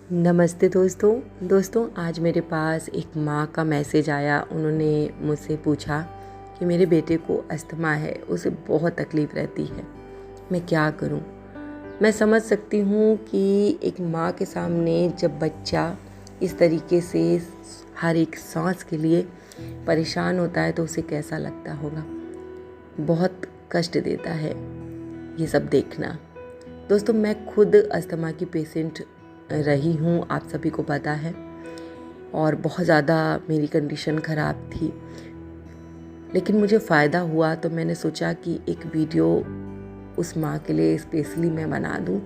नमस्ते दोस्तों आज मेरे पास एक माँ का मैसेज आया। उन्होंने मुझसे पूछा कि मेरे बेटे को अस्थमा है, उसे बहुत तकलीफ़ रहती है, मैं क्या करूँ। मैं समझ सकती हूँ कि एक माँ के सामने जब बच्चा इस तरीके से हर एक सांस के लिए परेशान होता है तो उसे कैसा लगता होगा। बहुत कष्ट देता है ये सब देखना। दोस्तों, मैं खुद अस्थमा की पेशेंट रही हूँ, आप सभी को पता है, और बहुत ज़्यादा मेरी कंडीशन ख़राब थी। लेकिन मुझे फ़ायदा हुआ तो मैंने सोचा कि एक वीडियो उस माँ के लिए स्पेशली मैं बना दूँ।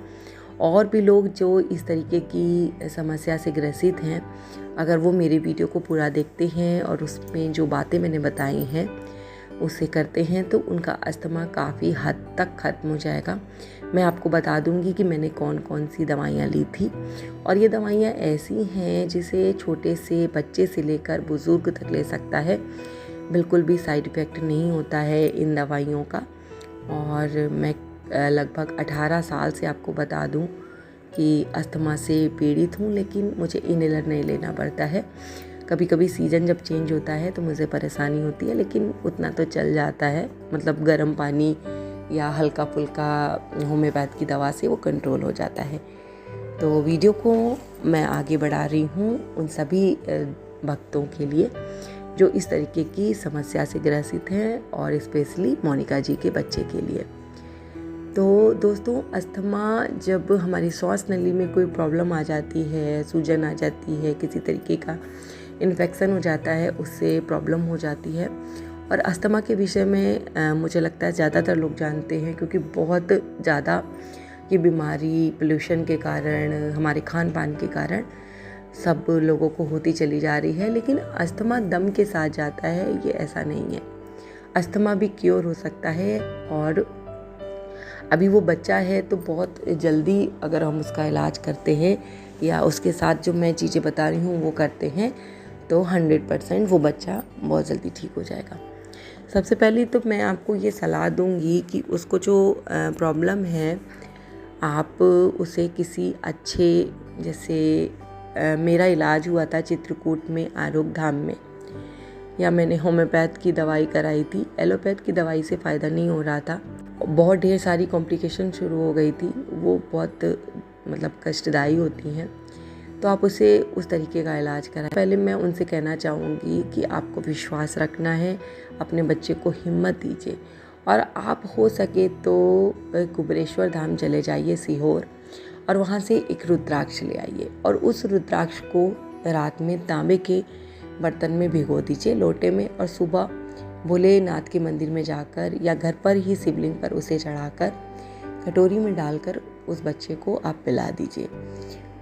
और भी लोग जो इस तरीके की समस्या से ग्रसित हैं, अगर वो मेरे वीडियो को पूरा देखते हैं और उसमें जो बातें मैंने बताई हैं उसे करते हैं तो उनका अस्थमा काफ़ी हद तक ख़त्म हो जाएगा। मैं आपको बता दूंगी कि मैंने कौन कौन सी दवाइयाँ ली थी, और ये दवाइयाँ ऐसी हैं जिसे छोटे से बच्चे से लेकर बुज़ुर्ग तक ले सकता है। बिल्कुल भी साइड इफ़ेक्ट नहीं होता है इन दवाइयों का। और मैं लगभग 18 साल से आपको बता दूं कि अस्थमा से पीड़ित हूँ, लेकिन मुझे इनहेलर नहीं लेना पड़ता है। कभी कभी सीज़न जब चेंज होता है तो मुझे परेशानी होती है, लेकिन उतना तो चल जाता है। मतलब गर्म पानी या हल्का फुल्का होम्योपैथ की दवा से वो कंट्रोल हो जाता है। तो वीडियो को मैं आगे बढ़ा रही हूँ उन सभी भक्तों के लिए जो इस तरीके की समस्या से ग्रसित हैं, और स्पेशली मोनिका जी के बच्चे के लिए। तो दोस्तों, अस्थमा जब हमारी श्वास नली में कोई प्रॉब्लम आ जाती है, सूजन आ जाती है, किसी तरीके का इन्फेक्शन हो जाता है, उससे प्रॉब्लम हो जाती है। और अस्थमा के विषय में मुझे लगता है ज़्यादातर लोग जानते हैं, क्योंकि बहुत ज़्यादा ये बीमारी पोल्यूशन के कारण, हमारे खान पान के कारण सब लोगों को होती चली जा रही है। लेकिन अस्थमा दम के साथ जाता है, ये ऐसा नहीं है। अस्थमा भी क्योर हो सकता है, और अभी वो बच्चा है तो बहुत जल्दी अगर हम उसका इलाज करते हैं या उसके साथ जो मैं चीज़ें बता रही हूँ वो करते हैं तो 100% वो बच्चा बहुत जल्दी ठीक हो जाएगा। सबसे पहले तो मैं आपको ये सलाह दूंगी कि उसको जो प्रॉब्लम है, आप उसे किसी अच्छे, जैसे मेरा इलाज हुआ था चित्रकूट में आरोग्य धाम में, या मैंने होम्योपैथ की दवाई कराई थी। एलोपैथ की दवाई से फ़ायदा नहीं हो रहा था, बहुत ढेर सारी कॉम्प्लिकेशन शुरू हो गई थी, वो बहुत मतलब कष्टदायी होती हैं। तो आप उसे उस तरीके का इलाज कराएं। पहले मैं उनसे कहना चाहूँगी कि आपको विश्वास रखना है, अपने बच्चे को हिम्मत दीजिए, और आप हो सके तो कुबेरेश्वर धाम चले जाइए सीहोर, और वहाँ से एक रुद्राक्ष ले आइए, और उस रुद्राक्ष को रात में तांबे के बर्तन में भिगो दीजिए, लोटे में, और सुबह भोलेनाथ के मंदिर में जाकर या घर पर ही शिवलिंग पर उसे चढ़ाकर कटोरी में डालकर उस बच्चे को आप पिला दीजिए।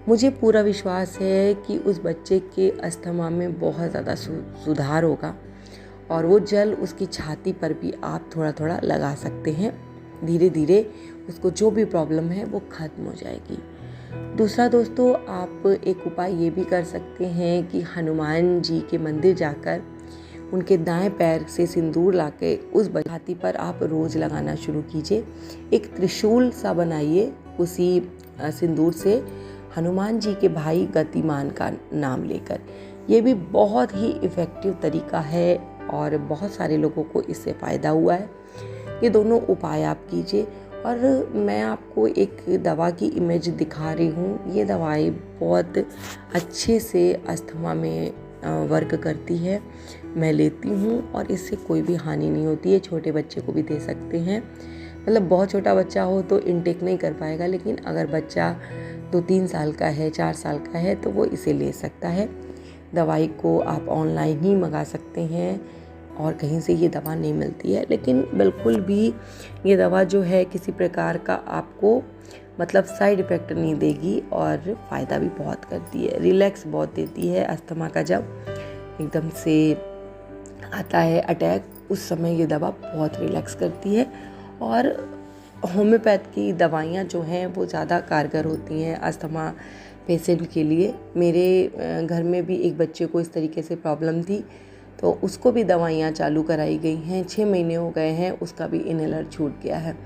मुझे पूरा विश्वास है कि उस बच्चे के अस्थमा में बहुत ज़्यादा सुधार होगा, और वो जल उसकी छाती पर भी आप थोड़ा थोड़ा लगा सकते हैं। धीरे धीरे उसको जो भी प्रॉब्लम है वो ख़त्म हो जाएगी। दूसरा दोस्तों, आप एक उपाय ये भी कर सकते हैं कि हनुमान जी के मंदिर जाकर उनके दाएं पैर से सिंदूर लाके उस छाती पर आप रोज़ लगाना शुरू कीजिए। एक त्रिशूल सा बनाइए, उसी सिंदूर से हनुमान जी के भाई गतिमान का नाम लेकर। ये भी बहुत ही इफ़ेक्टिव तरीका है, और बहुत सारे लोगों को इससे फ़ायदा हुआ है। ये दोनों उपाय आप कीजिए। और मैं आपको एक दवा की इमेज दिखा रही हूँ। ये दवाई बहुत अच्छे से अस्थमा में वर्क करती है। मैं लेती हूँ और इससे कोई भी हानि नहीं होती है। छोटे बच्चे को भी दे सकते हैं, मतलब बहुत छोटा बच्चा हो तो इनटेक नहीं कर पाएगा, लेकिन अगर बच्चा 2-3 साल का है, 4 साल का है, तो वो इसे ले सकता है। दवाई को आप ऑनलाइन ही मंगा सकते हैं, और कहीं से ये दवा नहीं मिलती है। लेकिन बिल्कुल भी ये दवा जो है किसी प्रकार का आपको मतलब साइड इफ़ेक्ट नहीं देगी, और फ़ायदा भी बहुत करती है। रिलैक्स बहुत देती है। अस्थमा का जब एकदम से आता है अटैक, उस समय ये दवा बहुत रिलैक्स करती है। और होम्योपैथ की दवाइयाँ जो हैं वो ज़्यादा कारगर होती हैं अस्थमा पेशेंट के लिए। मेरे घर में भी एक बच्चे को इस तरीके से प्रॉब्लम थी, तो उसको भी दवाइयाँ चालू कराई गई हैं। 6 महीने हो गए हैं, उसका भी इनहेलर छूट गया है।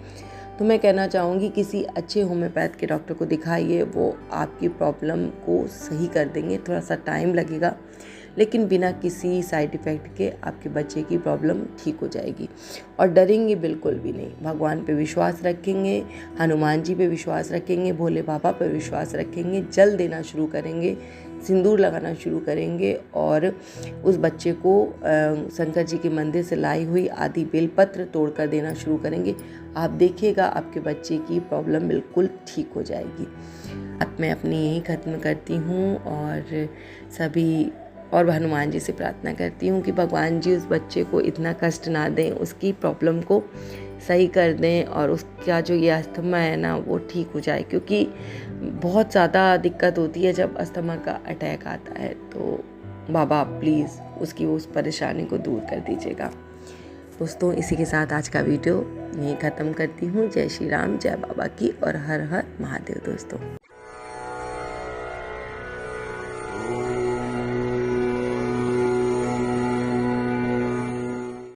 तो मैं कहना चाहूँगी किसी अच्छे होम्योपैथ के डॉक्टर को दिखाइए, वो आपकी प्रॉब्लम को सही कर देंगे। थोड़ा सा टाइम लगेगा, लेकिन बिना किसी साइड इफ़ेक्ट के आपके बच्चे की प्रॉब्लम ठीक हो जाएगी। और डरेंगे बिल्कुल भी नहीं, भगवान पे विश्वास रखेंगे, हनुमान जी पे विश्वास रखेंगे, भोले बाबा पे विश्वास रखेंगे, जल देना शुरू करेंगे, सिंदूर लगाना शुरू करेंगे और उस बच्चे को शंकर जी के मंदिर से लाई हुई आदि बेलपत्र तोड़कर देना शुरू करेंगे। आप देखिएगा आपके बच्चे की प्रॉब्लम बिल्कुल ठीक हो जाएगी। अब मैं अपनी यही ख़त्म करती हूँ और सभी और हनुमान जी से प्रार्थना करती हूँ कि भगवान जी उस बच्चे को इतना कष्ट ना दें, उसकी प्रॉब्लम को सही कर दें और उसका जो ये अस्थमा है ना वो ठीक हो जाए, क्योंकि बहुत ज़्यादा दिक्कत होती है जब अस्थमा का अटैक आता है। तो बाबा प्लीज़ उसकी उस परेशानी को दूर कर दीजिएगा। दोस्तों इसी के साथ आज का वीडियो यहीं ख़त्म करती हूँ। जय श्री राम, जय बाबा की और हर हर महादेव दोस्तों।